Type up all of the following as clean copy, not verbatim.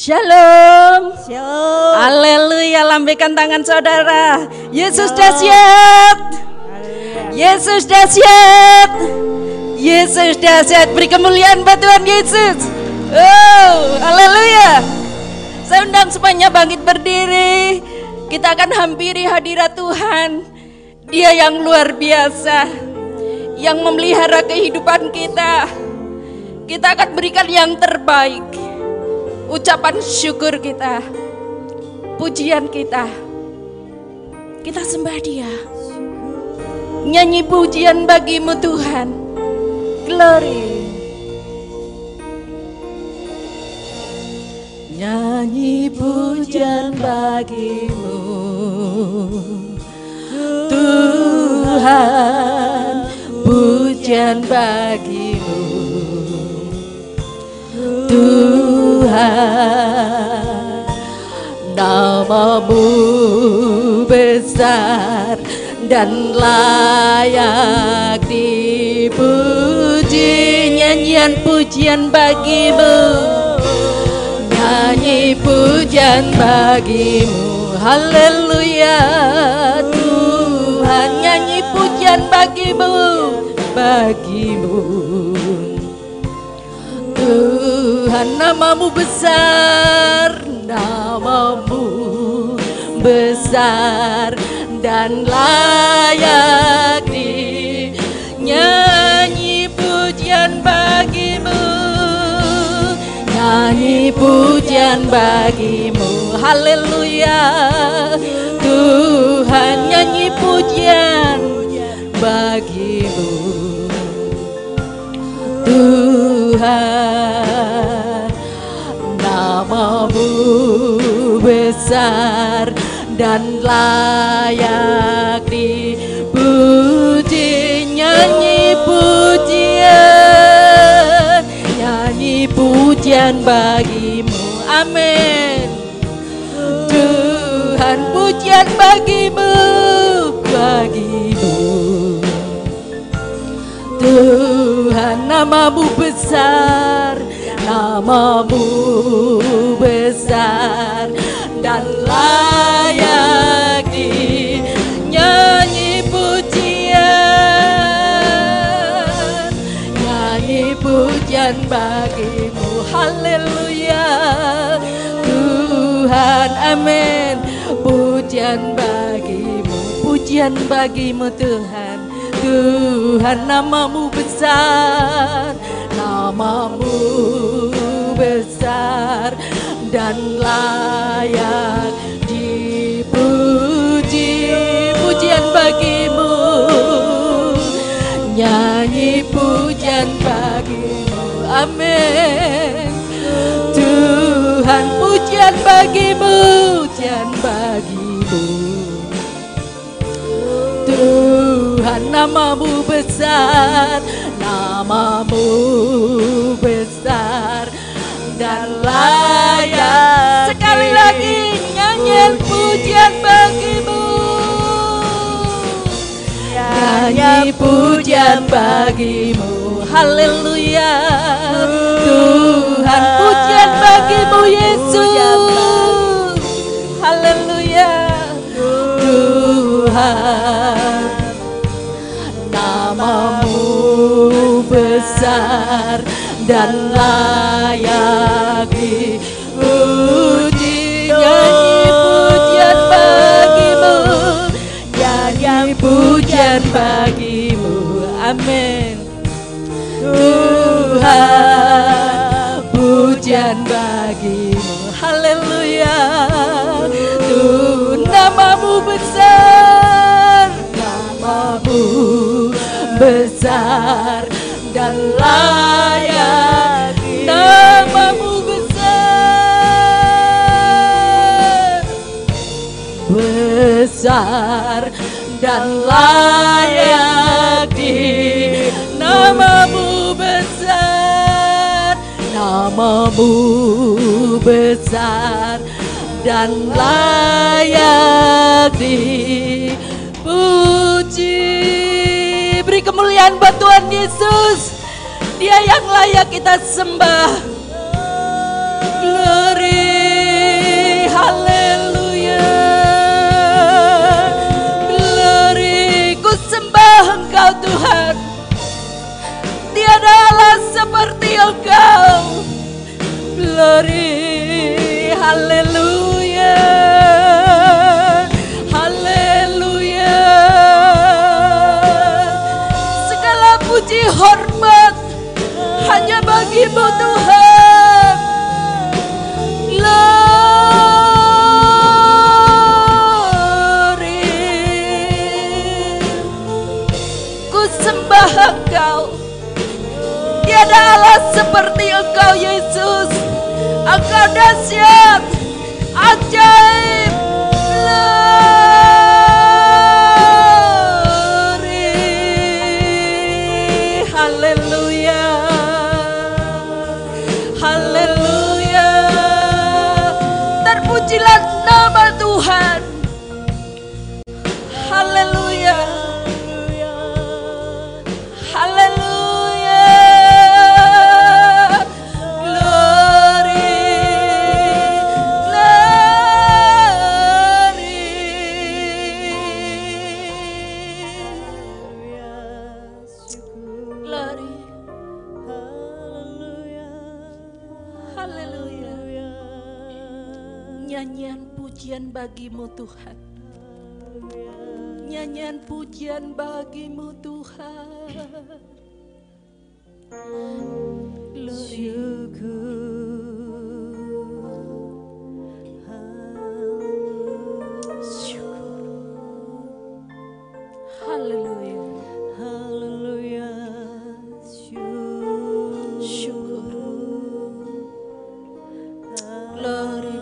Shalom. Shalom. Haleluya, lambaikan tangan saudara. Yesus dahsyat. Yesus dahsyat. Yesus dahsyat. Beri kemuliaan buat Tuhan Yesus. Oh, haleluya. Saya undang semuanya bangkit berdiri. Kita akan hampiri hadirat Tuhan. Dia yang luar biasa, yang memelihara kehidupan kita. Kita akan berikan yang terbaik. Ucapan syukur kita, pujian kita sembah Dia. Nyanyi pujian bagimu Tuhan. Glory. Nyanyi pujian bagimu Tuhan, pujian bagimu Tuhan. Namamu besar dan layak dipuji. Nyanyian pujian bagimu, nyanyi pujian bagimu. Haleluya Tuhan, nyanyi pujian bagimu, bagimu Tuhan. Namamu besar, namamu besar dan layak dinyanyi pujian bagimu, nyanyi pujian bagimu. Haleluya Tuhan, nyanyi pujian bagimu Tuhan. Namamu besar dan layak dipuji. Nyanyi pujian, nyanyi pujian bagimu. Amin Tuhan, pujian bagimu, bagimu Tuhan. Namamu besar, namamu besar dan layak dinyanyi pujian, nyanyi pujian bagimu. Haleluya Tuhan, amin. Pujian bagimu, pujian bagimu Tuhan. Tuhan, namamu besar, namamu besar dan layak dipuji. Pujian bagimu, nyanyi pujian bagimu. Amin Tuhan, pujian bagimu, pujian bagimu Tuhan. Namamu besar, namamu besar dan layak. Sekali lagi nyanyian pujian bagimu, nyanyi pujian bagimu. Haleluya Tuhan, pujian bagimu Yesus. Haleluya Tuhan. Namamu besar dan layak dipuji. Nyanyi pujian bagimu, nyanyi pujian bagimu. Amin Tuhan, pujian bagimu. Haleluya Tuhan. Namamu besar, namamu besar dan layak. Namamu besar, besar dan layak di. Namamu besar, namamu besar dan layak dipuji. Beri kemuliaan buat Tuhan Yesus. Dia yang layak kita sembah. Glory. seperti Engkau. Glory, haleluya, haleluya. Segala puji hormat hanya bagi-Mu Tuhan. Glory, ku sembah Engkau. Tiada Allah seperti Engkau Yesus. Engkau dahsyat, ajaib, glory, haleluya, haleluya. Terpujilah nama Tuhan, haleluya, haleluya. Nyanyian pujian bagi-Mu Tuhan. Nyanyian pujian bagi-Mu Tuhan. Haleluya. Haleluya. Syukur. Glory.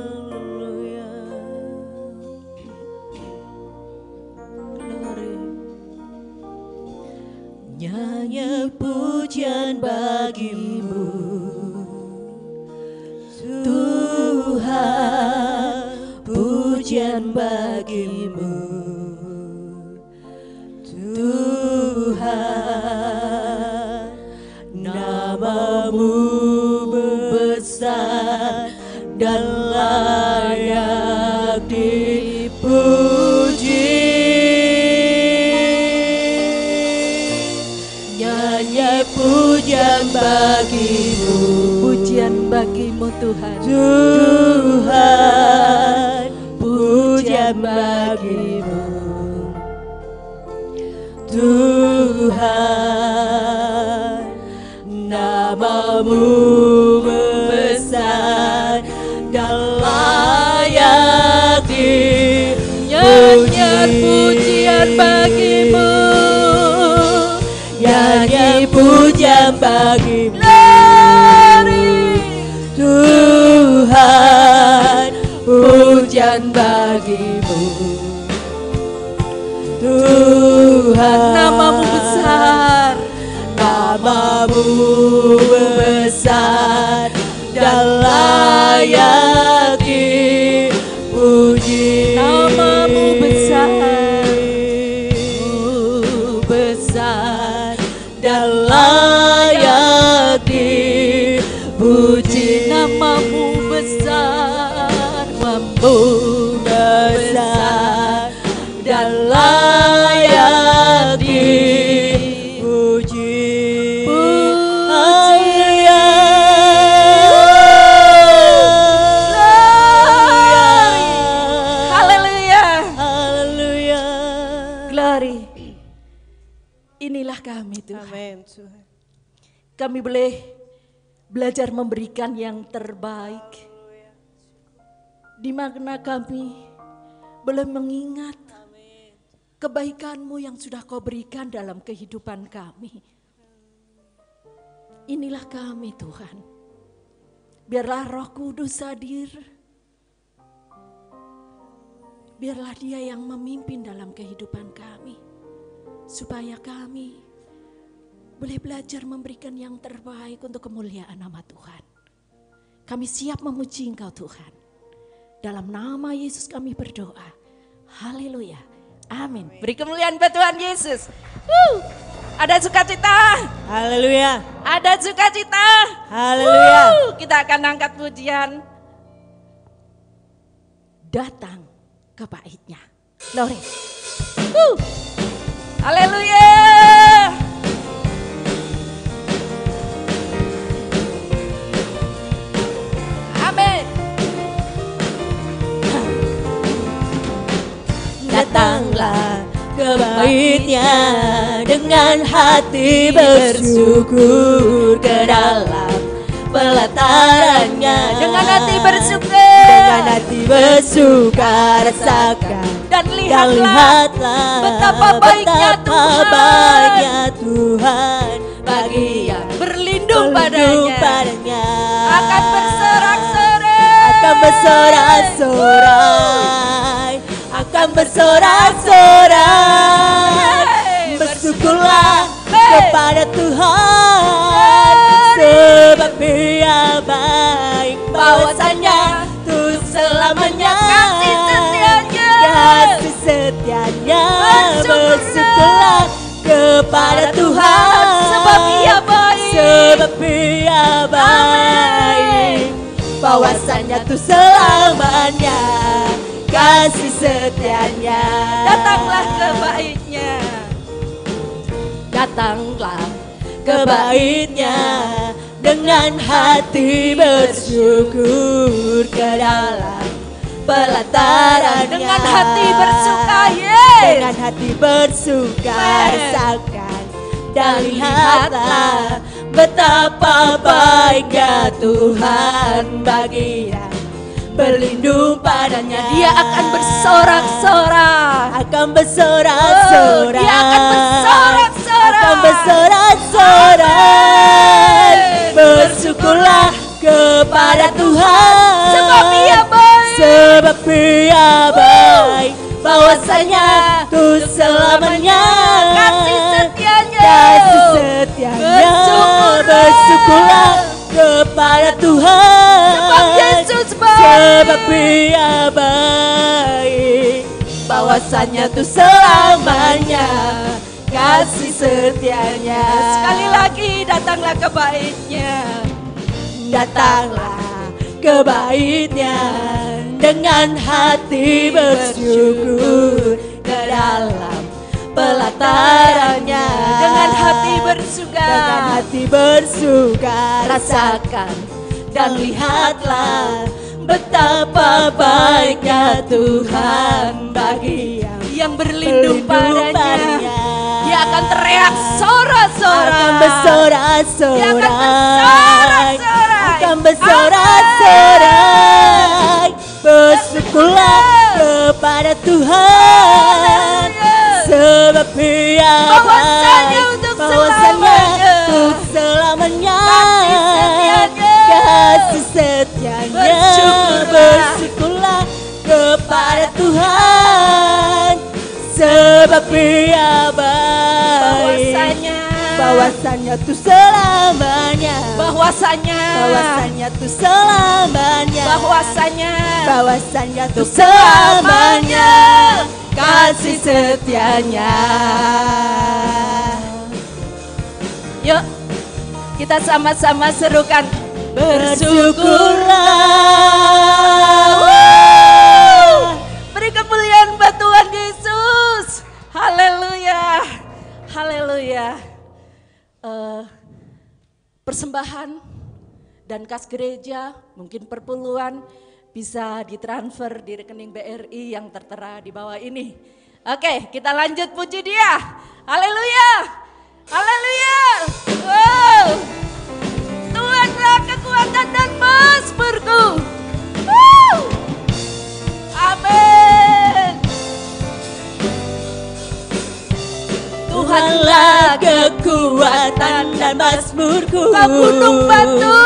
Nyanyian pujian bagi-Mu Tuhan, pujian bagi-Mu Tuhan. Nama-Mu besar dan layak dipuji. Pujian bagi-Mu, pujian bagi-Mu Tuhan. Tuhan, pujian bagi-Mu Tuhan. Nama-Mu besar dan layak dipuji. Nyanyian pujian bagi-Mu, nyanyi pujian bagi-Mu Tuhan, pujian bagi-Mu Tuhan. Nama-Mu besar, nama-Mu besar dan layak dipuji. Nama-Mu besar, besar dan layak dipuji. Nama-Mu besar, Nama-Mu besar dan layak dipuji. Haleluya, haleluya, haleluya. Glory. Inilah kami Tuhan. Amen, Tuhan. Kami boleh belajar memberikan yang terbaik. Di mana kami boleh mengingat kebaikan-Mu yang sudah Kau berikan dalam kehidupan kami. Inilah kami Tuhan. Biarlah Roh Kudus hadir. Biarlah Dia yang memimpin dalam kehidupan kami. Supaya kami boleh belajar memberikan yang terbaik untuk kemuliaan nama Tuhan. Kami siap memuji Engkau Tuhan. Dalam nama Yesus kami berdoa. Haleluya. Amin. Beri kemuliaan buat Tuhan Yesus. Ada sukacita. Haleluya. Ada sukacita. Haleluya. Kita akan angkat pujian. Datang ke baitnya. Glory. Haleluya. kebaiknya, dengan hati bersyukur ke dalam pelatarannya. Dengan hati bersuka, dengan hati bersuka rasakan dan lihatlah betapa baiknya Tuhan, baiknya Tuhan bagi yang berlindung padanya. Akan bersorak-sorai, akan bersorak-sorai. Bersyukurlah kepada Tuhan, sebab Dia baik, bahwasanya untuk selamanya kasih setianya. Bersyukurlah kepada Tuhan, sebab Ia baik, bahwasanya untuk selamanya kasih setianya. datanglah kebaiknya, Datanglah kebaiknya, dengan hati bersyukur ke dalam pelatarannya. dengan hati bersuka, Dengan hati bersuka rasakan dan lihatlah betapa baiknya Tuhan bagi yang berlindung padanya. Dia akan bersorak-sorak, Akan bersorak-sorak, Dia akan bersorak-sorak, akan bersorak-sorak. Bersyukurlah kepada Tuhan, sebab Ia baik, bahwasanya untuk selamanya kasih setianya. Bersyukurlah kepada Tuhan, Sebab Yesus baik, sebab Dia baik, bahwasanya untuk selamanya kasih setianya. sekali lagi datanglah kebaiknya, Datanglah kebaiknya, dengan hati bersyukur ke dalam pelatarannya. dengan hati bersuka, Dengan hati bersuka rasakan dan lihatlah betapa baiknya Tuhan bagi yang berlindung padanya. Dia akan teriak Akan sorak-sorak, bersorak-sorai, Dia akan bersorak-sorai. akan bersorak-sorai. Bersyukurlah kepada Tuhan, sebab Dia Bahwasanya baik, untuk bahwasanya selamanya untuk selamanya kasih kasih setianya. Bersyukurlah. Bersyukurlah kepada Tuhan, sebab Dia baik, bahwasanya untuk selamanya, bahwasanya untuk selamanya, bahwasanya untuk selamanya kasih setianya. Yuk, kita sama-sama serukan Bersyukurlah. Beri kemuliaan buat Tuhan Yesus. Haleluya, haleluya. Persembahan dan kas gereja, mungkin perpuluhan, bisa ditransfer di rekening BRI yang tertera di bawah ini. Oke, kita lanjut puji Dia. Haleluya, haleluya. Wow. Tuhanlah kekuatan dan mazmurku. Amin. Tuhanlah kekuatan dan mazmurku. Kau gunung batu,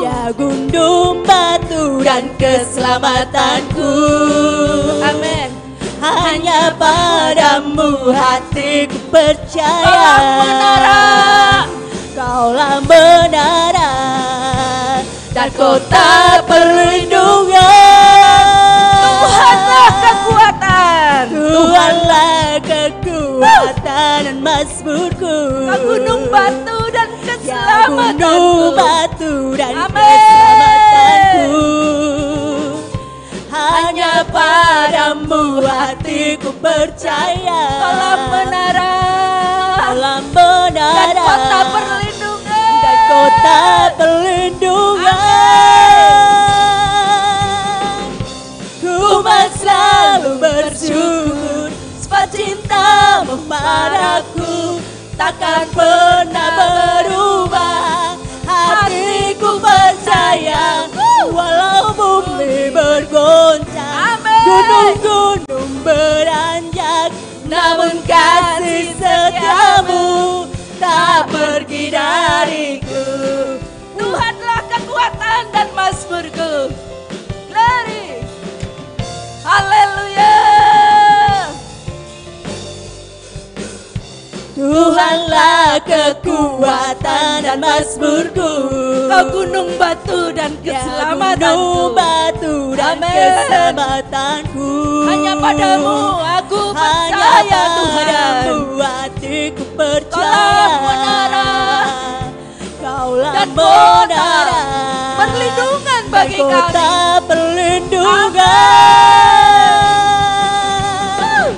Ya gunung batu dan keselamatanku. amin. Hanya padamu hatiku percaya. Kaulah menara, Kaulah menara dan kota perlindungan. Tuhanlah kekuatan, Tuhanlah kekuatan dan mazmurku. Kau gunung batu dan Ya gunung keselamatanku. batu dan Amin. keselamatanku. Hanya padamu hatiku percaya. Kaulah menara Kaulah dan menara kota perlindungan. dan kota perlindungan. Ku mau selalu bersyukur, sebab cinta cintamu padaku takkan pernah berubah. Hatiku percaya walau bumi bergoncang, gunung-gunung beranjak, namun kasih setiamu tak pergi dariku. Tuhanlah kekuatan dan mazmurku. Glory. Haleluya. Tuhanlah kekuatan dan mazmurku, Kau gunung batu dan keselamatanku. gunung batu dan Amin. keselamatanku. Hanya padamu aku Hanya percaya Tuhan. padamu hatiku percaya. Kaulah menara Kaulah dan menara, perlindungan bagi kami. kota perlindungan.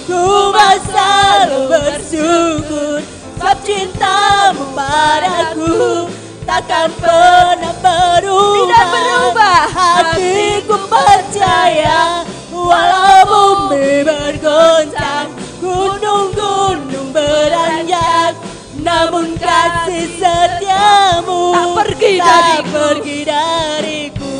Ku selalu bersyukur sebab cintamu padaku takkan pernah berubah. Tidak berubah. Hatiku percaya walau bumi bergoncang, gunung-gunung beranjak, namun kasih setiamu Tak pergi tak dariku. pergi dariku.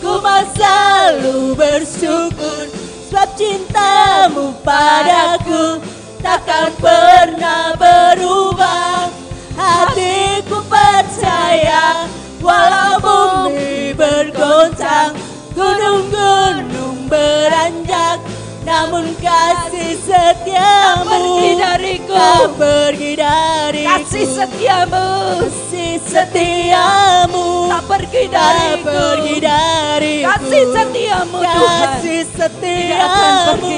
Ku selalu bersyukur sebab cintamu padaku takkan pernah berubah. Hatiku percaya walau bumi bergoncang, gunung-gunung beranjak, namun kasih setiamu Tak pergi dariku. tak pergi dariku. Kasih setiamu Kasih setiamu tak pergi tak dariku. pergi dariku. Kasih setiamu Tuhan Kasih Tidak akan pergi. setiamu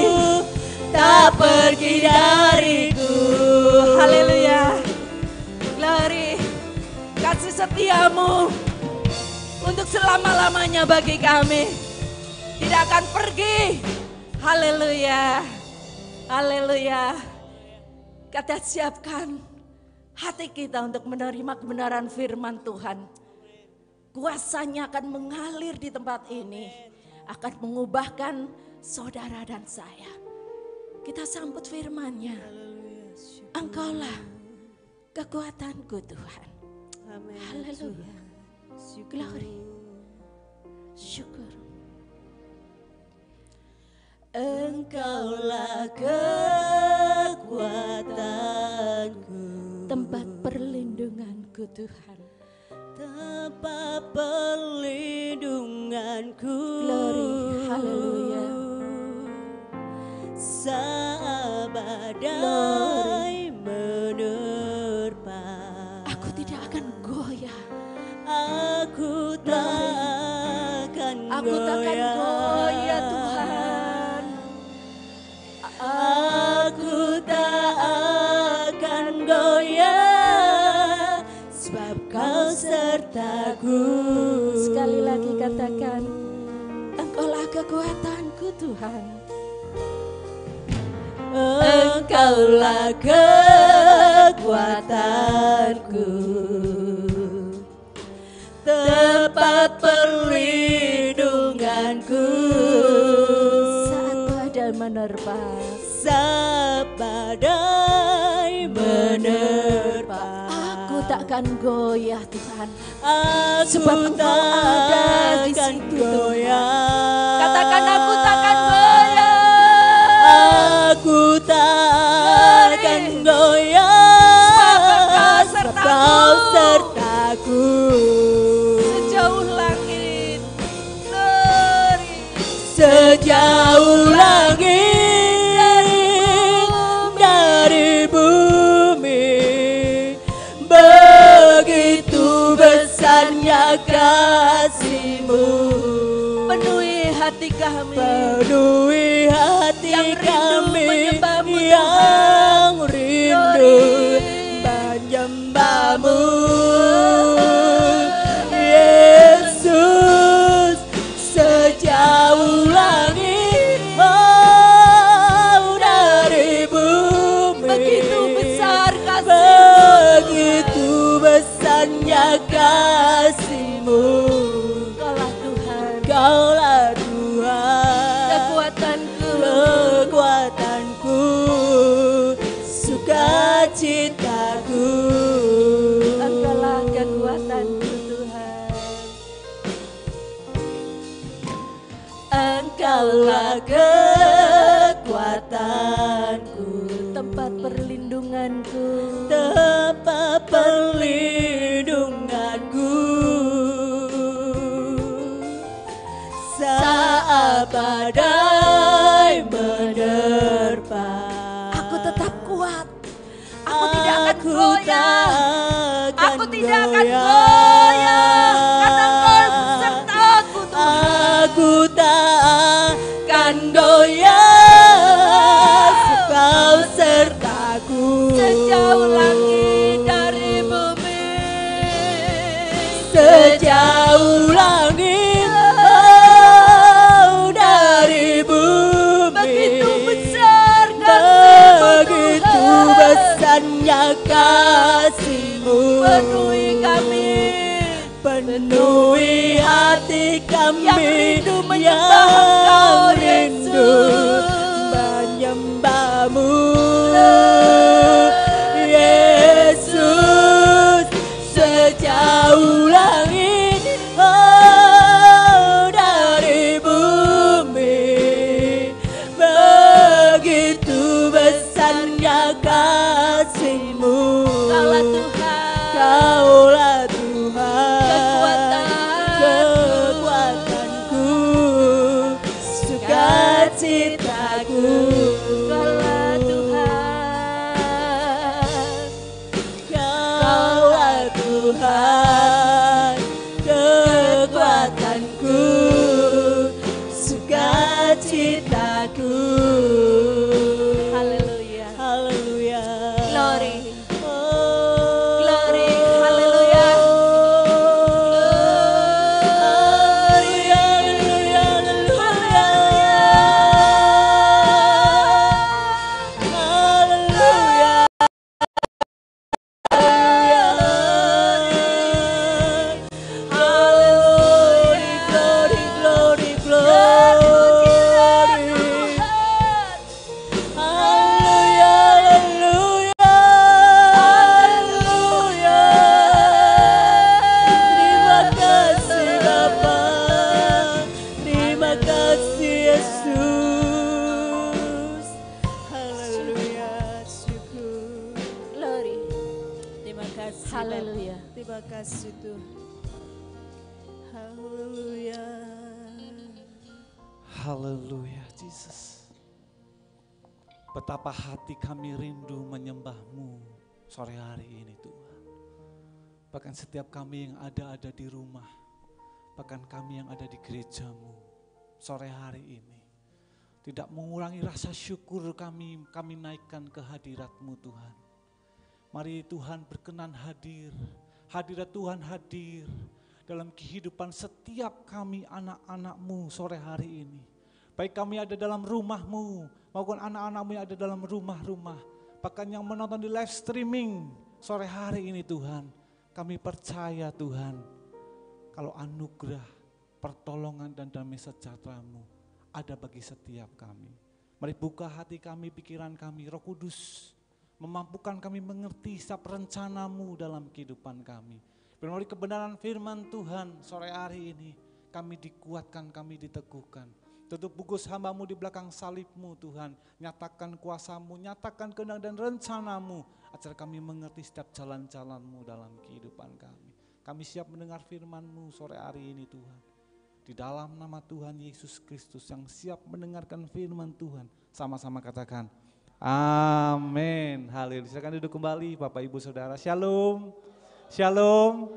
tak pergi dariku. Haleluya. Glory. Kasih setiamu untuk selama-lamanya bagi kami. Tidak akan pergi. Haleluya. Haleluya. Kita siapkan hati kita untuk menerima kebenaran firman Tuhan. Kuasanya akan mengalir di tempat ini. Akan mengubahkan saudara dan saya. Kita sambut firman-Nya. Engkaulah kekuatanku Tuhan. Haleluya. Glory. Syukur. Engkaulah kekuatanku, Tempat perlindunganku Tuhan. tempat perlindunganku. Glory, haleluya. Saat badai menerpa, Aku tidak akan goyah. aku takkan Aku takkan goyah Tuhan. Aku tak akan goyah sebab Kau sertaku. Sekali lagi katakan, Engkaulah kekuatanku Tuhan. Engkaulah kekuatanku, tempat perlindunganku. Saat badai menerpa, Saat badai menerpa, aku takkan goyah Tuhan. aku Sebab Engkau ada di takkan situ, goyah. Katakan aku takkan goyah. Aku takkan goyah. Sebab Engkau sertaku. Kau sertaku. Sejauh langit. Glory. Sejauh langit dari bumi, begitu besarnya kasih-Mu. Penuhi hati kami. Penuhi hati Yang rindu kami menyembah-Mu, yang rindu Glory. menyembah-Mu, Yesus. Sejauh langit, oh, dari bumi, Begitu besar kasih-Mu. begitu besarnya kasih-Mu. Engkaulah Tuhan. Kaulah Tuhan, Kekuatanku. kekuatanku, tempat perlindunganku. tempat perlindunganku saat badai menerpa. Aku tetap kuat. Aku tidak akan goyah. Aku tidak akan goyah. Karena Engkau sertaku Tuhan. Aku tak akan goyah, Kau sertaku. Sejauh langit dari bumi. Sejauh langit dari bumi. Begitu besar Begitu kasih-Mu besarnya kasih-Mu. penuhi kami. Penuhi hati kami Yang rindu menyembah Engkau, rindu Yesus. menyembah-Mu, Yesus. Sejauh langit dari bumi, begitu besarnya kasih-Mu. Kaulah Tuhan. Kaulah Tuhan, Kekuatanku. kekuatanku, sukacitaku. Kaulah Tuhan. Kaulah Tuhan, kekuatanku, sukacitaku. Haleluya. Haleluya. Glory. Oh. Glory. Haleluya. Haleluya, haleluya, haleluya. Haleluya. Haleluya. Glory, glory, glory. Haleluya, haleluya, haleluya. Terima kasih Bapa, terima kasih Yesus. Haleluya, syukur. Glory. Terima kasih Haleluya. Bapa. Terima kasih Tuhan. Haleluya. Haleluya, Jesus. Betapa hati kami rindu menyembah-Mu sore hari ini Tuhan. Bahkan setiap kami yang ada di rumah, bahkan kami yang ada di gereja-Mu sore hari ini. Tidak mengurangi rasa syukur kami naikkan ke hadirat-Mu Tuhan. Mari Tuhan berkenan hadir, hadirat Tuhan hadir dalam kehidupan setiap kami anak-anak-Mu sore hari ini. Baik kami ada dalam rumah-Mu maupun anak-anak-Mu yang ada dalam rumah-rumah. Bahkan yang menonton di live streaming sore hari ini Tuhan. Kami percaya Tuhan kalau anugerah, pertolongan dan damai sejahtera-Mu ada bagi setiap kami. Mari buka hati kami, pikiran kami, Roh Kudus memampukan kami mengerti setiap rencana-Mu dalam kehidupan kami. Melalui kebenaran firman Tuhan sore hari ini kami dikuatkan, kami diteguhkan. Tutup bungkus hamba-Mu di belakang salib-Mu Tuhan. Nyatakan kuasa-Mu, nyatakan kehendak dan rencana-Mu. Agar kami mengerti setiap jalan-jalan-Mu dalam kehidupan kami. Kami siap mendengar firman-Mu sore hari ini Tuhan. Di dalam nama Tuhan Yesus Kristus yang siap mendengarkan firman Tuhan. Sama-sama katakan, amin. Haleluya. Silakan duduk kembali Bapak Ibu Saudara. Shalom. Shalom.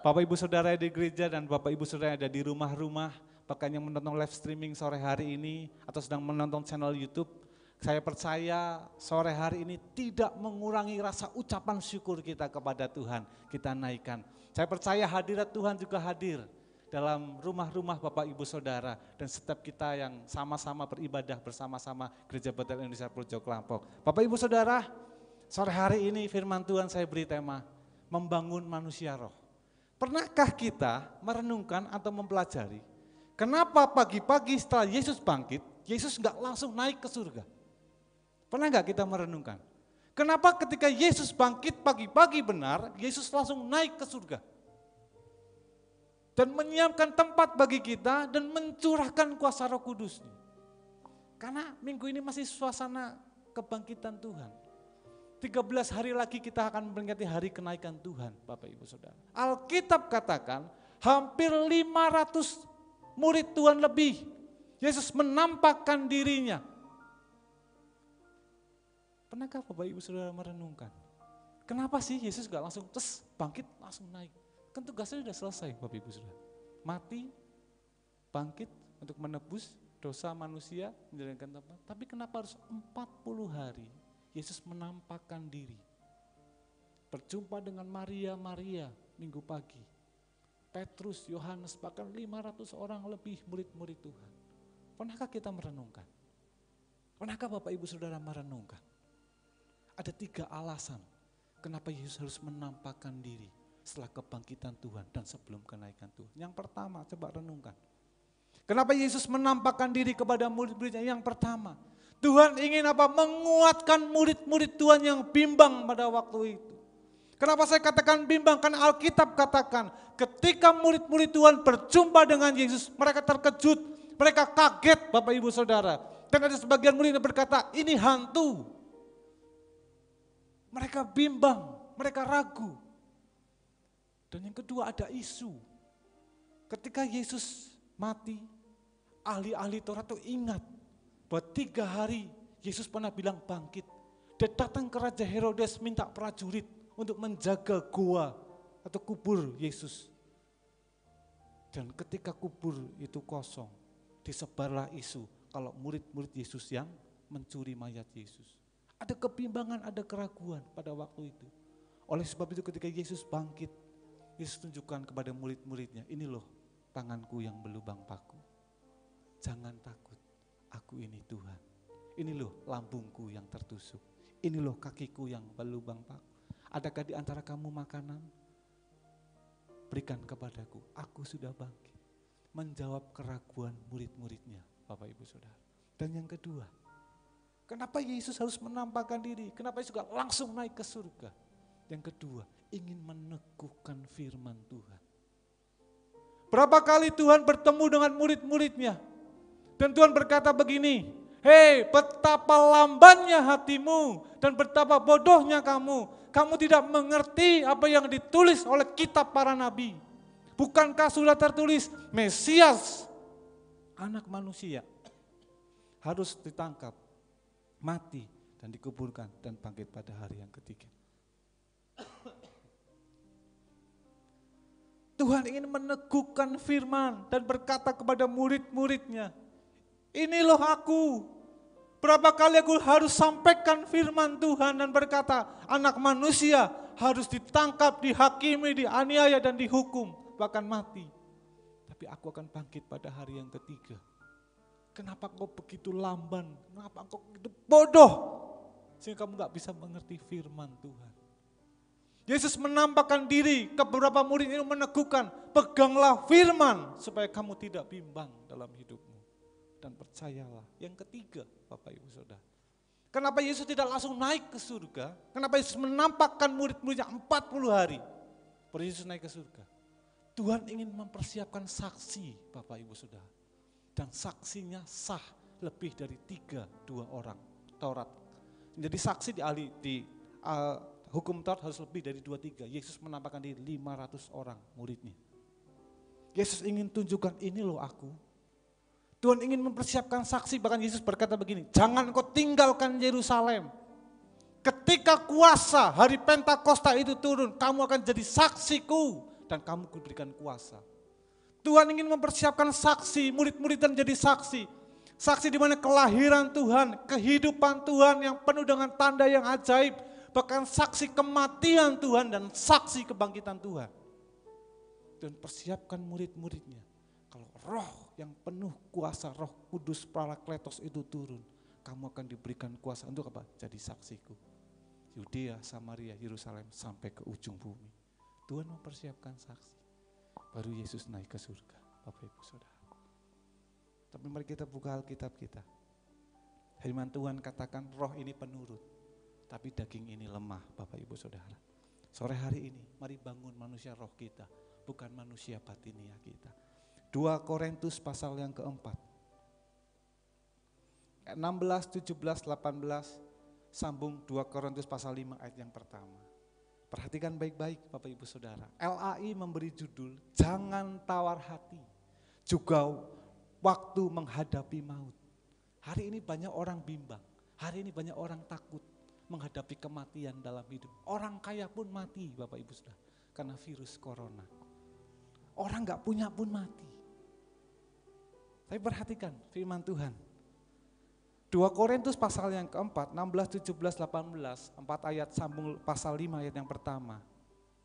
Bapak Ibu Saudara di gereja dan Bapak Ibu Saudara yang ada di rumah-rumah. Bahkan yang menonton live streaming sore hari ini atau sedang menonton channel YouTube, saya percaya sore hari ini tidak mengurangi rasa ucapan syukur kita kepada Tuhan. Kita naikkan. Saya percaya hadirat Tuhan juga hadir dalam rumah-rumah Bapak Ibu Saudara dan setiap kita yang sama-sama beribadah bersama-sama Gereja Betel Indonesia Projo Klampok. Bapak Ibu Saudara, sore hari ini firman Tuhan saya beri tema membangun manusia roh. Pernahkah kita merenungkan atau mempelajari kenapa pagi-pagi setelah Yesus bangkit, Yesus enggak langsung naik ke surga? Pernah enggak kita merenungkan? Kenapa ketika Yesus bangkit pagi-pagi benar, Yesus langsung naik ke surga? Dan menyiapkan tempat bagi kita dan mencurahkan kuasa Roh Kudus. Karena minggu ini masih suasana kebangkitan Tuhan. 13 hari lagi kita akan memperingati hari kenaikan Tuhan, Bapak Ibu Saudara. Alkitab katakan hampir 500 murid Tuhan lebih. Yesus menampakkan dirinya. Pernahkah Bapak Ibu Saudara merenungkan? Kenapa sih Yesus gak langsung terus bangkit langsung naik? Kan tugasnya sudah selesai Bapak Ibu Saudara. Mati, bangkit untuk menebus dosa manusia, menjalankan tempat. Tapi kenapa harus 40 hari Yesus menampakkan diri? Berjumpa dengan Maria minggu pagi. Petrus, Yohanes, bahkan 500 orang lebih murid-murid Tuhan. Pernahkah kita merenungkan? Pernahkah Bapak Ibu Saudara merenungkan? Ada 3 alasan kenapa Yesus harus menampakkan diri setelah kebangkitan Tuhan dan sebelum kenaikan Tuhan. Yang pertama, coba renungkan. Kenapa Yesus menampakkan diri kepada murid-muridnya? Yang pertama, Tuhan ingin apa? Menguatkan murid-murid Tuhan yang bimbang pada waktu itu. Kenapa saya katakan bimbang? Karena Alkitab katakan ketika murid-murid Tuhan berjumpa dengan Yesus, mereka terkejut, mereka kaget Bapak Ibu Saudara. Dan ada sebagian murid yang berkata, ini hantu. Mereka bimbang, mereka ragu. Dan yang kedua ada isu. Ketika Yesus mati, ahli-ahli Taurat itu ingat bahwa 3 hari Yesus pernah bilang bangkit. Dia datang ke Raja Herodes minta prajurit untuk menjaga gua atau kubur Yesus. Dan ketika kubur itu kosong, disebarlah isu kalau murid-murid Yesus yang mencuri mayat Yesus. Ada kebimbangan, ada keraguan pada waktu itu. Oleh sebab itu ketika Yesus bangkit, Yesus tunjukkan kepada murid-muridnya, ini loh tanganku yang berlubang paku. Jangan takut, aku ini Tuhan. Ini loh lambungku yang tertusuk. Ini loh kakiku yang berlubang paku. Adakah di antara kamu makanan? Berikan kepadaku, aku sudah bangkit. Menjawab keraguan murid-muridnya, Bapak Ibu Saudara. Dan yang kedua, kenapa Yesus harus menampakkan diri? Kenapa Yesus gak langsung naik ke surga? Yang kedua, ingin meneguhkan firman Tuhan. Berapa kali Tuhan bertemu dengan murid-muridnya? Dan Tuhan berkata begini, hei betapa lambannya hatimu dan betapa bodohnya kamu. Kamu tidak mengerti apa yang ditulis oleh kitab para nabi. Bukankah sudah tertulis Mesias, anak manusia, harus ditangkap, mati dan dikuburkan dan bangkit pada hari yang ketiga. Tuhan ingin meneguhkan firman dan berkata kepada murid-muridnya, ini loh aku. Berapa kali aku harus sampaikan firman Tuhan dan berkata, anak manusia harus ditangkap, dihakimi, dianiaya dan dihukum, bahkan mati. Tapi aku akan bangkit pada hari yang ketiga. Kenapa kau begitu lamban? Kenapa kau begitu bodoh? Sehingga kamu gak bisa mengerti firman Tuhan. Yesus menampakkan diri ke beberapa murid ini meneguhkan, peganglah firman supaya kamu tidak bimbang dalam hidupmu. Dan percayalah. Yang ketiga, Bapak Ibu Saudara. Kenapa Yesus tidak langsung naik ke surga? Kenapa Yesus menampakkan murid-muridnya 40 hari baru Yesus naik ke surga? Tuhan ingin mempersiapkan saksi, Bapak Ibu Saudara. Dan saksinya sah lebih dari 2 orang Taurat. Jadi saksi di hukum Taurat harus lebih dari 2-3. Yesus menampakkan diri 500 orang muridnya. Yesus ingin tunjukkan, ini loh aku. Tuhan ingin mempersiapkan saksi, bahkan Yesus berkata begini, jangan kau tinggalkan Yerusalem. Ketika kuasa hari Pentakosta itu turun, kamu akan jadi saksiku dan kamu kuberikan kuasa. Tuhan ingin mempersiapkan saksi, murid-murid dan jadi saksi. Saksi di mana kelahiran Tuhan, kehidupan Tuhan yang penuh dengan tanda yang ajaib, bahkan saksi kematian Tuhan dan saksi kebangkitan Tuhan. Dan persiapkan murid-muridnya. Kalau roh yang penuh kuasa, roh kudus Parakletos itu turun, kamu akan diberikan kuasa untuk apa? Jadi saksiku. Yudea, Samaria, Yerusalem sampai ke ujung bumi. Tuhan mempersiapkan saksi. Baru Yesus naik ke surga, Bapak Ibu Saudara. Tapi mari kita buka Alkitab kita. Firman Tuhan katakan roh ini penurut, tapi daging ini lemah, Bapak Ibu Saudara. Sore hari ini, mari bangun manusia roh kita, bukan manusia batinia kita. 2 Korintus pasal yang keempat. 16, 17, 18, sambung 2 Korintus pasal 5 ayat yang pertama. Perhatikan baik-baik Bapak Ibu Saudara. LAI memberi judul, jangan tawar hati, juga waktu menghadapi maut. Hari ini banyak orang bimbang, hari ini banyak orang takut menghadapi kematian dalam hidup. Orang kaya pun mati Bapak Ibu Saudara, karena virus corona. Orang gak punya pun mati. Tapi perhatikan firman Tuhan. 2 Korintus pasal yang keempat, 16, 17, 18, 4 ayat sambung pasal 5 ayat yang pertama.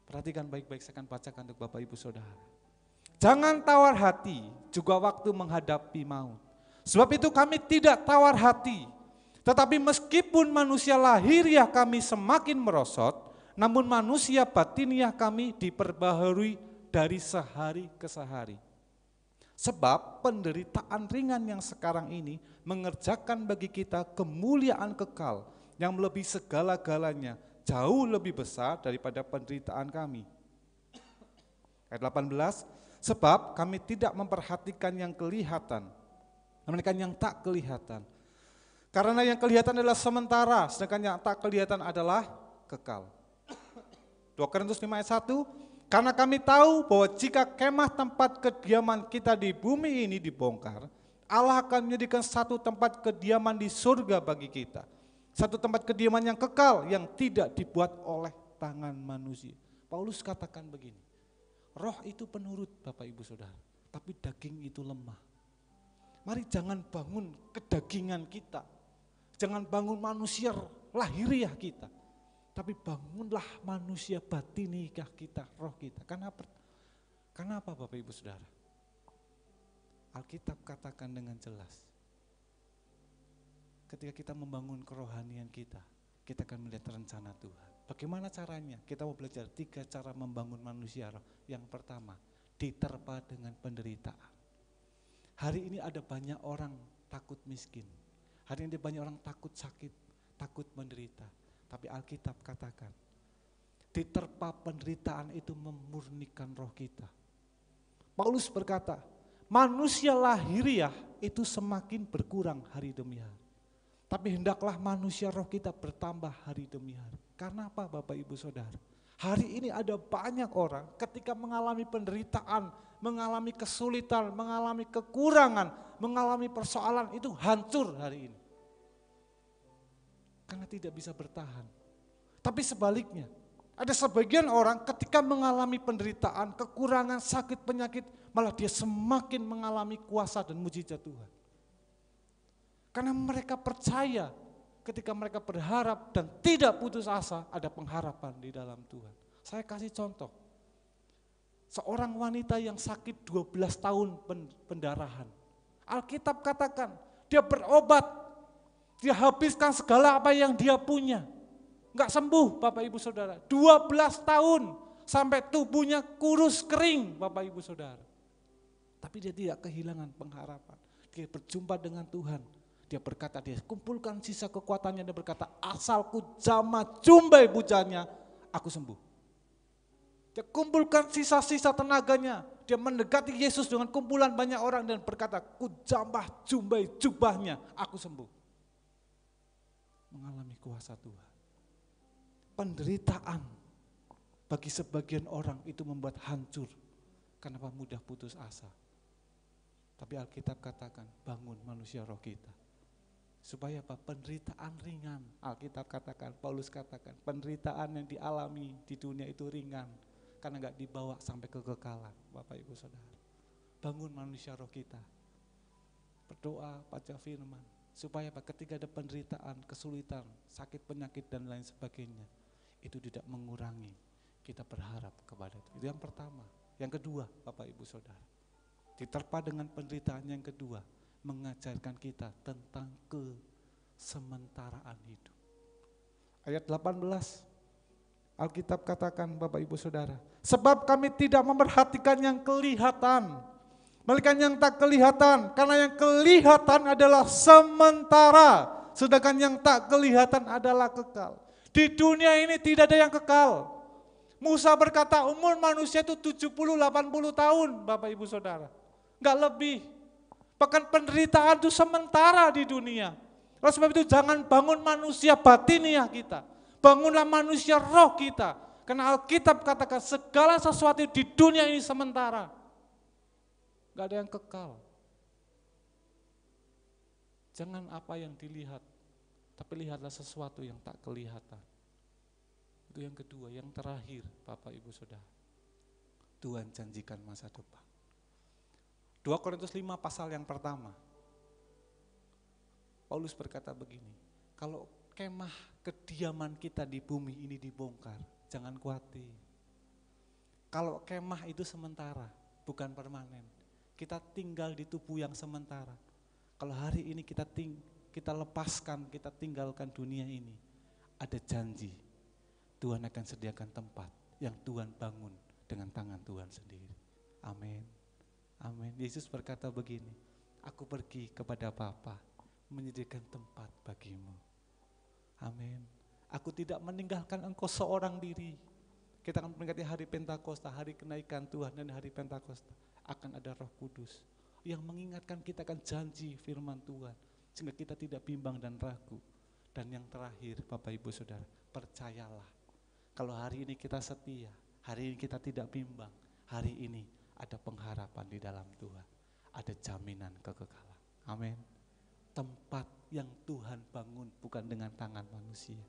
Perhatikan baik-baik, saya akan bacakan untuk Bapak Ibu Saudara. Jangan tawar hati, juga waktu menghadapi maut. Sebab itu kami tidak tawar hati, tetapi meskipun manusia lahiriah kami semakin merosot, namun manusia batiniah kami diperbaharui dari sehari ke sehari. Sebab penderitaan ringan yang sekarang ini mengerjakan bagi kita kemuliaan kekal yang melebihi segala-galanya, jauh lebih besar daripada penderitaan kami. Ayat 18, sebab kami tidak memperhatikan yang kelihatan, melainkan yang tak kelihatan. Karena yang kelihatan adalah sementara, sedangkan yang tak kelihatan adalah kekal. 2 Korintus 5 ayat 1, karena kami tahu bahwa jika kemah tempat kediaman kita di bumi ini dibongkar, Allah akan menjadikan satu tempat kediaman di surga bagi kita. Satu tempat kediaman yang kekal, yang tidak dibuat oleh tangan manusia. Paulus katakan begini, roh itu penurut Bapak Ibu Saudara, tapi daging itu lemah. Mari jangan bangun kedagingan kita, jangan bangun manusia lahiriah kita, tapi bangunlah manusia batinikah kita, roh kita. Karena apa Bapak Ibu Saudara? Alkitab katakan dengan jelas, ketika kita membangun kerohanian kita akan melihat rencana Tuhan. Bagaimana caranya? Kita mau belajar 3 cara membangun manusia roh. Yang pertama, diterpa dengan penderitaan. Hari ini ada banyak orang takut miskin. Hari ini ada banyak orang takut sakit, takut menderita. Tapi Alkitab katakan, diterpa penderitaan itu memurnikan roh kita. Paulus berkata, manusia lahiriah itu semakin berkurang hari demi hari. Tapi hendaklah manusia roh kita bertambah hari demi hari. Karena apa Bapak Ibu Saudara? Hari ini ada banyak orang ketika mengalami penderitaan, mengalami kesulitan, mengalami kekurangan, mengalami persoalan, itu hancur hari ini. Karena tidak bisa bertahan. Tapi sebaliknya, ada sebagian orang ketika mengalami penderitaan, kekurangan, sakit, penyakit, malah dia semakin mengalami kuasa dan mujizat Tuhan. Karena mereka percaya, ketika mereka berharap dan tidak putus asa, ada pengharapan di dalam Tuhan. Saya kasih contoh, seorang wanita yang sakit 12 tahun pendarahan. Alkitab katakan, dia berobat, dia habiskan segala apa yang dia punya. Enggak sembuh Bapak Ibu Saudara. 12 tahun sampai tubuhnya kurus kering Bapak Ibu Saudara. Tapi dia tidak kehilangan pengharapan. Dia berjumpa dengan Tuhan. Dia berkata, dia kumpulkan sisa kekuatannya, dia berkata, asalku jama jumbai bujanya, aku sembuh. Dia kumpulkan sisa-sisa tenaganya. Dia mendekati Yesus dengan kumpulan banyak orang dan berkata, ku jambah jumbai jubahnya, aku sembuh. Mengalami kuasa Tuhan. Penderitaan bagi sebagian orang itu membuat hancur. Kenapa mudah putus asa? Tapi Alkitab katakan, bangun manusia roh kita. Supaya apa? Penderitaan ringan. Alkitab katakan, Paulus katakan, penderitaan yang dialami di dunia itu ringan. Karena enggak dibawa sampai kekekalan, Bapak Ibu Saudara. Bangun manusia roh kita. Berdoa, baca firman. Supaya apa? Ketika ada penderitaan, kesulitan, sakit penyakit dan lain sebagainya, itu tidak mengurangi kita berharap kepada Tuhan. Itu yang pertama. Yang kedua, Bapak Ibu Saudara, diterpa dengan penderitaan yang kedua, mengajarkan kita tentang kesementaraan hidup. Ayat 18, Alkitab katakan Bapak Ibu Saudara, sebab kami tidak memperhatikan yang kelihatan, melainkan yang tak kelihatan, karena yang kelihatan adalah sementara, sedangkan yang tak kelihatan adalah kekal. Di dunia ini tidak ada yang kekal. Musa berkata umur manusia itu 70-80 tahun Bapak Ibu Saudara. Enggak lebih. Bahkan penderitaan itu sementara di dunia. Oleh sebab itu jangan bangun manusia batiniah kita. Bangunlah manusia roh kita. Karena Alkitab katakan segala sesuatu di dunia ini sementara. Gak ada yang kekal. Jangan apa yang dilihat, tapi lihatlah sesuatu yang tak kelihatan. Itu yang kedua, yang terakhir Bapak Ibu Saudara. Tuhan janjikan masa depan. 2 Korintus 5 pasal yang pertama. Paulus berkata begini, kalau kemah kediaman kita di bumi ini dibongkar, jangan khawatir. Kalau kemah itu sementara, bukan permanen. Kita tinggal di tubuh yang sementara. Kalau hari ini kita lepaskan, kita tinggalkan dunia ini, ada janji Tuhan akan sediakan tempat yang Tuhan bangun dengan tangan Tuhan sendiri. Amin. Amin. Yesus berkata begini, aku pergi kepada Bapa menyediakan tempat bagimu. Amin. Aku tidak meninggalkan engkau seorang diri. Kita akan mengingati hari Pentakosta, hari kenaikan Tuhan, dan hari Pentakosta akan ada Roh Kudus yang mengingatkan kita akan janji firman Tuhan, sehingga kita tidak bimbang dan ragu. Dan yang terakhir Bapak Ibu Saudara, percayalah, kalau hari ini kita setia, hari ini kita tidak bimbang, hari ini ada pengharapan di dalam Tuhan, ada jaminan kekekalan. Amin. Tempat yang Tuhan bangun bukan dengan tangan manusia.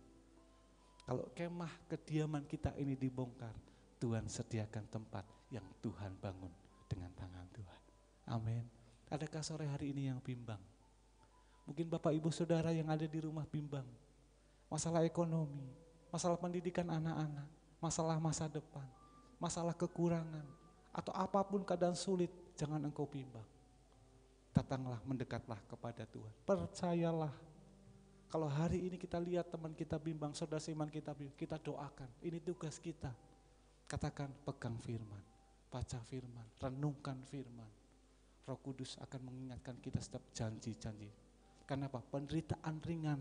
Kalau kemah kediaman kita ini dibongkar, Tuhan sediakan tempat yang Tuhan bangun dengan tangan Tuhan. Amin. Adakah sore hari ini yang bimbang? Mungkin Bapak Ibu Saudara yang ada di rumah bimbang. Masalah ekonomi, masalah pendidikan anak-anak, masalah masa depan, masalah kekurangan, atau apapun keadaan sulit, jangan engkau bimbang. Datanglah, mendekatlah kepada Tuhan. Percayalah. Kalau hari ini kita lihat teman kita bimbang, saudara seiman kita bimbang, kita doakan. Ini tugas kita. Katakan, pegang firman, baca firman, renungkan firman. Roh Kudus akan mengingatkan kita setiap janji-janji. Karena apa? Penderitaan ringan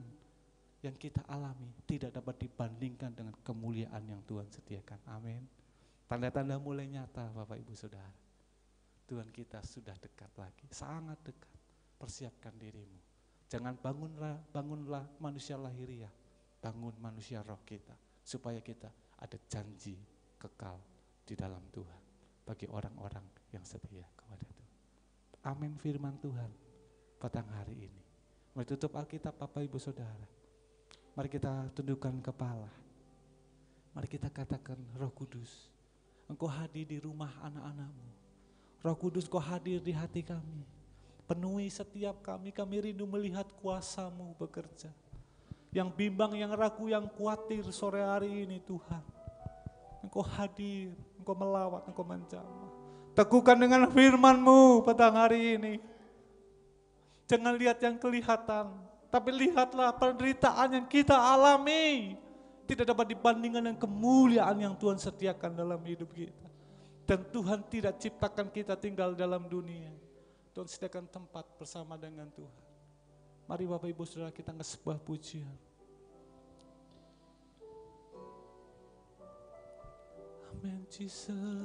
yang kita alami tidak dapat dibandingkan dengan kemuliaan yang Tuhan sediakan. Amin. Tanda-tanda mulai nyata Bapak Ibu Saudara. Tuhan kita sudah dekat lagi, sangat dekat. Persiapkan dirimu. Jangan bangunlah manusia lahiriah, bangun manusia roh kita. Supaya kita ada janji kekal di dalam Tuhan. Bagi orang-orang yang setia kepada Tuhan. Amin firman Tuhan petang hari ini. Mari tutup Alkitab Bapak Ibu Saudara. Mari kita tundukkan kepala. Mari kita katakan, Roh Kudus, Engkau hadir di rumah anak-anak-Mu. Roh Kudus, Engkau hadir di hati kami. Penuhi setiap kami rindu melihat kuasa-Mu bekerja. Yang bimbang, yang ragu, yang khawatir sore hari ini Tuhan. Engkau hadir, Engkau melawat, Engkau menjamah. Teguhkan dengan firman-Mu petang hari ini. Jangan lihat yang kelihatan, tapi lihatlah penderitaan yang kita alami. Tidak dapat dibandingkan dengan kemuliaan yang Tuhan sediakan dalam hidup kita. Dan Tuhan tidak ciptakan kita tinggal dalam dunia. Tuhan sediakan tempat bersama dengan Tuhan. Mari Bapak Ibu Saudara kita nge-sebuah pujian. Amen Jesus.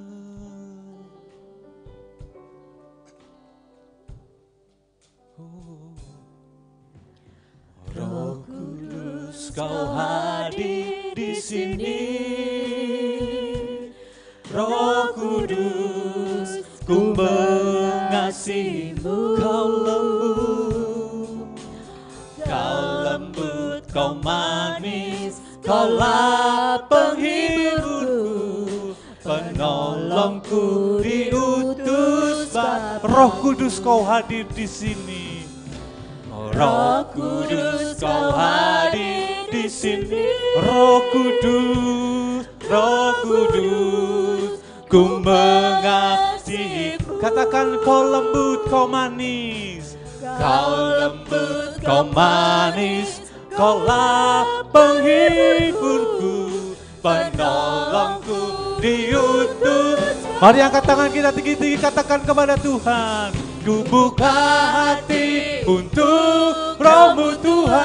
Roh Kudus, Kau hadir di sini. Roh Kudus, ku mengasihi-Mu. Kau lembut, Kau manis, Kaulah penghiburku, penolongku diutus. Roh Kudus, Kau hadir di sini. Roh Kudus, Kau hadir di sini. Roh Kudus, ku mengasihi. Katakan, Kau lembut, Kau manis. Kau lembut, Kau manis, Kaulah penghiburku, penolongku diutus. Mari angkat tangan kita tinggi-tinggi, katakan kepada Tuhan, ku buka hati untuk Roh-Mu Tuhan.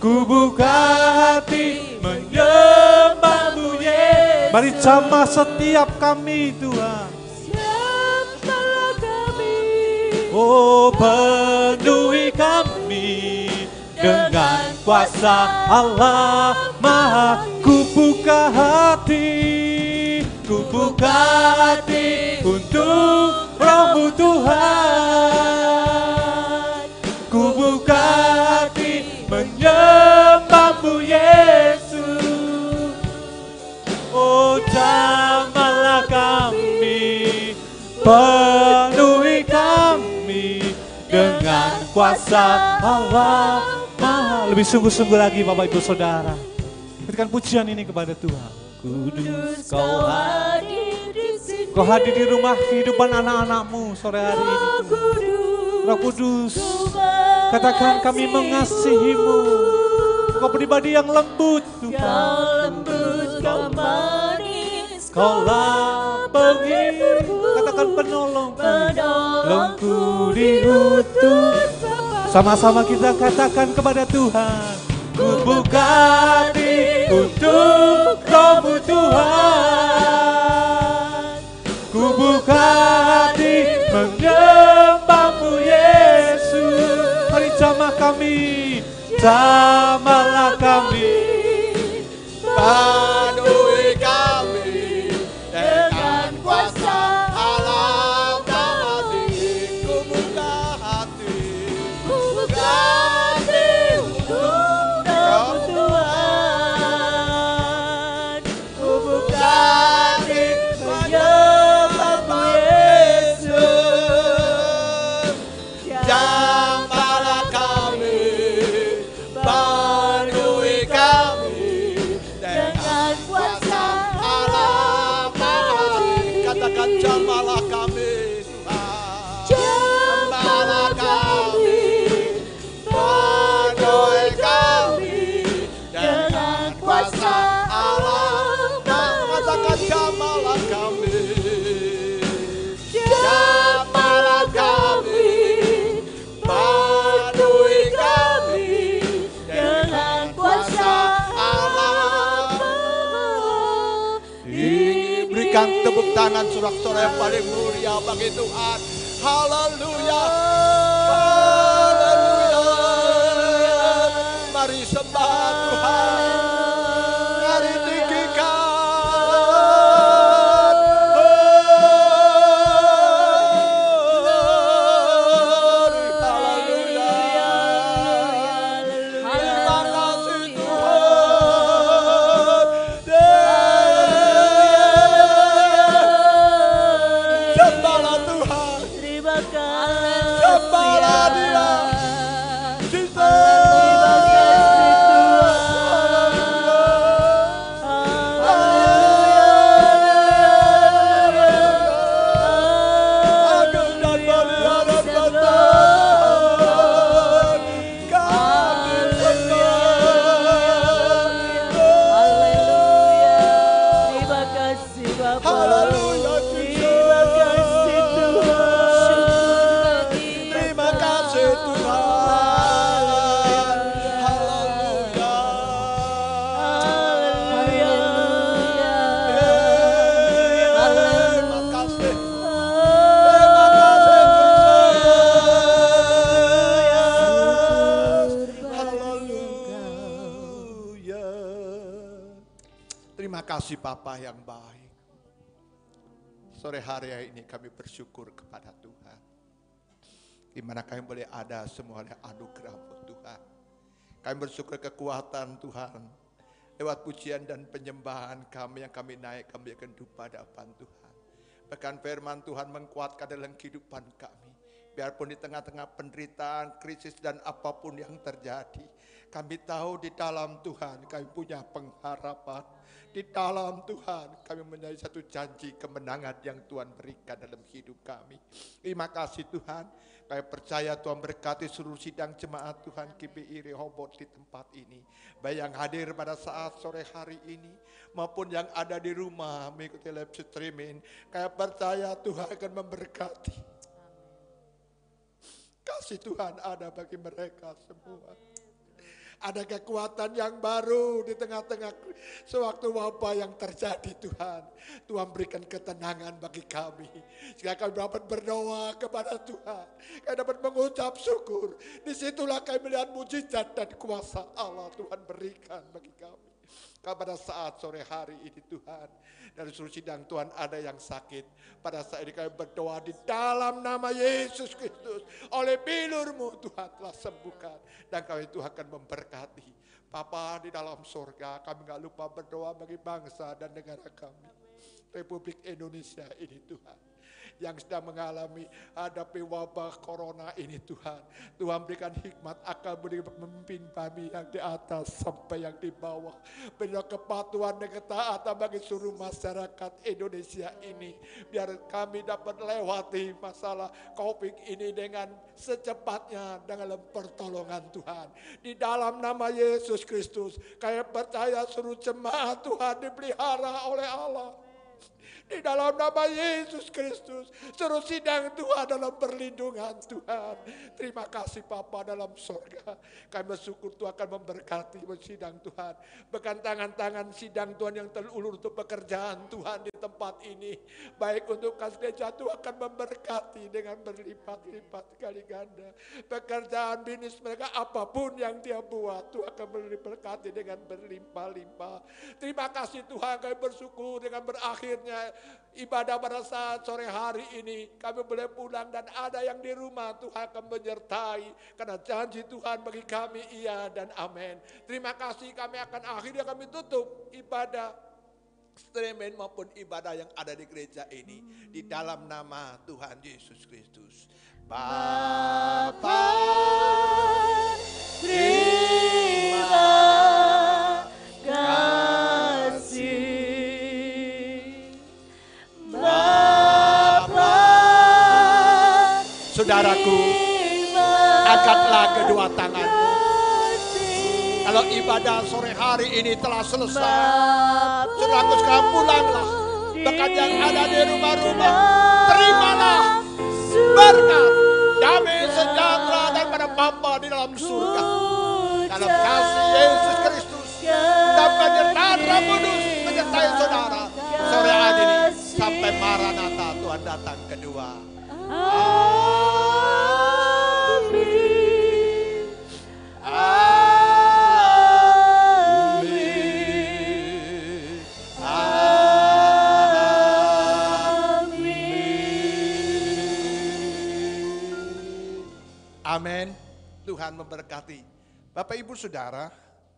Ku buka hati menyembah-Mu Yesus. Mari jamah setiap kami Tuhan. Siapkanlah kami Oh, penuhi kami dengan kuasa Allah Maha. Ku buka hati untuk Roh-Mu Tuhan. Ku buka hati menyembah-Mu Yesus. Oh, jamahlah kami, penuhi kami dengan kuasa Allah Maha. Lebih sungguh-sungguh lagi Bapak Ibu Saudara, berikan pujian ini kepada Tuhan. Kudus Kau hadir di sini. Kau hadir di rumah kehidupan anak-anak-Mu sore hari ini Tuhan. Roh Kudus, katakan kami mengasihi-Mu. Kau pribadi yang lembut Tuhan. Kau manis, Kaulah penghibur, katakan penolongku diutus. Sama-sama kita katakan kepada Tuhan. Ku buka hati untuk Roh-Mu Tuhan. Ku buka hati menyembah-Mu Yesus. Mari jamah kami, jamahlah kami. Penuhi kami dengan kuasa Allah Maha Tinggi. Ku buka hati untuk Roh-Mu Tuhan. Ku buka hati menyembah-Mu Yesus. Jamahlah kami, penuhi kami dengan kuasa Allah Maha Tinggi. Katakan jamahlah kami Tuhan. Jamahlah kami, penuhi kami dengan kuasa Allah Maha. Katakan jamahlah kami. Jamahlah kami, penuhi kami dengan kuasa Allah. Berikan tepuk tangan sorak-sorai yang paling mulia bagi Tuhan. Haleluya. Haleluya. Mari sembah Tuhan. Mari tinggikan. Haleluya. Terima kasih Tuhan. Sembahlah Tuhan. terima kasih. Sembahlah Dia. Agung dan mulia dan benar. Kami sembah. Haleluya. Terima kasih Bapa. Haleluya, Terima kasih Tuhan. Terima kasih Tuhan. Haleluya. Haleluya. Terima kasih. Terima kasih Tuhan. Haleluya. Terima kasih Bapa yang baik. Sore hari ini kami bersyukur kepada Tuhan. Di mana kami boleh ada semua oleh anugerah-Mu Tuhan. Kami bersyukur kekuatan Tuhan. Lewat pujian dan penyembahan kami yang kami naik, kami akan dupa hadapan Tuhan. Bahkan firman Tuhan menguatkan dalam kehidupan kami. Biarpun di tengah-tengah penderitaan, krisis dan apapun yang terjadi. Kami tahu di dalam Tuhan kami punya pengharapan. Di dalam Tuhan kami menjadi satu janji kemenangan yang Tuhan berikan dalam hidup kami. Terima kasih Tuhan. Kami percaya Tuhan berkati seluruh sidang jemaat Tuhan GBI Rehoboth di tempat ini. Baik yang hadir pada saat sore hari ini maupun yang ada di rumah mengikuti live streaming. Kami percaya Tuhan akan memberkati. Kasih Tuhan ada bagi mereka semua. Ada kekuatan yang baru di tengah-tengah sewaktu wabah yang terjadi Tuhan. Tuhan berikan ketenangan bagi kami. Sehingga kami dapat berdoa kepada Tuhan. Kami dapat mengucap syukur. Disitulah kami melihat mujizat dan kuasa Allah Tuhan berikan bagi kami. Pada saat sore hari ini Tuhan, dari seluruh sidang Tuhan ada yang sakit. Pada saat ini kami berdoa di dalam nama Yesus Kristus. Oleh bilur-Mu Tuhan telah sembuhkan. Dan kami Tuhan akan memberkati. Bapa di dalam surga, kami gak lupa berdoa bagi bangsa dan negara kami. Republik Indonesia ini Tuhan. Yang sedang mengalami hadapi wabah corona ini Tuhan. Tuhan berikan hikmat akal budi memimpin kami yang di atas sampai yang di bawah. Berikan kepatuhan dan ketaatan bagi seluruh masyarakat Indonesia ini. Biar kami dapat lewati masalah COVID ini dengan secepatnya dengan pertolongan Tuhan. Di dalam nama Yesus Kristus, kami percaya seluruh jemaat Tuhan dipelihara oleh Allah. Di dalam nama Yesus Kristus, seluruh sidang Tuhan dalam perlindungan Tuhan. Terima kasih Bapa dalam surga. Kami bersyukur Tuhan akan memberkati sidang Tuhan. Bahkan tangan-tangan sidang Tuhan yang terulur untuk pekerjaan Tuhan di tempat ini. Baik untuk kas gereja Tuhan akan memberkati dengan berlipat-lipat kali ganda. Pekerjaan bisnis mereka apapun yang dia buat, Tuhan akan memberkati dengan berlimpah-limpah. Terima kasih Tuhan, kami bersyukur dengan berakhirnya ibadah pada saat sore hari ini. Kami boleh pulang dan ada yang di rumah Tuhan akan menyertai. Karena janji Tuhan bagi kami iya dan amin. Terima kasih, kami akan akhirnya kami tutup ibadah streaming maupun ibadah yang ada di gereja ini. Di dalam nama Tuhan Yesus Kristus. Bapa, Terima kasih. saudaraku, angkatlah kedua tanganmu. Kalau ibadah sore hari ini telah selesai, saudaraku sekarang pulanglah. Bahkan yang ada di rumah-rumah, terimalah berkat, damai, sejahtera daripada Bapa di dalam surga. Dalam kasih Yesus Kristus dan penyertaan Roh Kudus menyertai saudara sore hari ini sampai Maranatha Tuhan datang kedua. Amin. Amin. Amin. Amin. Tuhan memberkati. Bapak Ibu Saudara,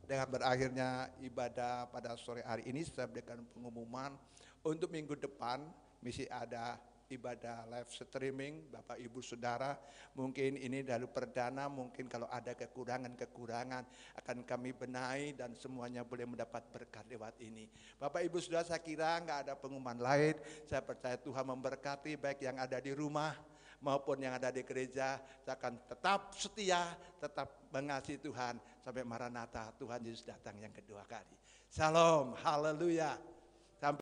dengan berakhirnya ibadah pada sore hari ini, saya berikan pengumuman untuk minggu depan misi ada ibadah live streaming. Bapak Ibu Saudara, mungkin ini dari perdana, mungkin kalau ada kekurangan-kekurangan akan kami benahi dan semuanya boleh mendapat berkat lewat ini. Bapak Ibu Saudara, saya kira nggak ada pengumuman lain. Saya percaya Tuhan memberkati baik yang ada di rumah maupun yang ada di gereja. Saya akan tetap setia, tetap mengasihi Tuhan sampai Maranatha Tuhan Yesus datang yang kedua kali. Shalom, haleluya.